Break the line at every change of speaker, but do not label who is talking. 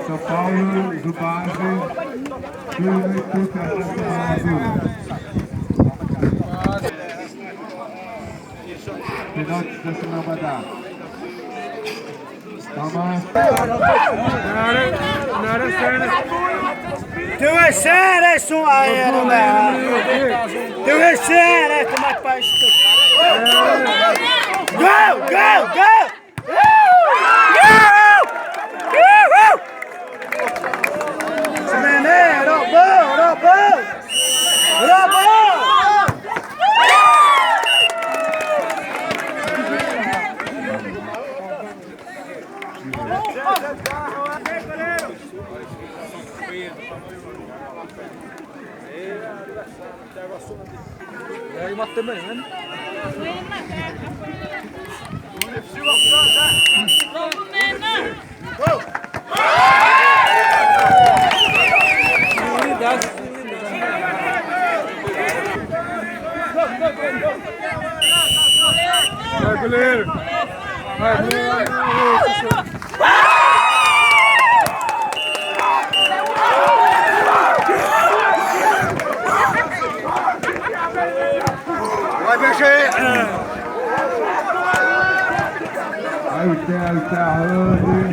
São Paulo, Zubazi, Júlio e Tuta, azul. Pênalti da Sinabadá. Tamam.
Tu sério, isso aí, tu sério, tu mais para isso. Go, go, go!
Aí matei mesmo, né? Vai, goleiro! Vai, vai, mexer!
Aí o Theo tá rolando.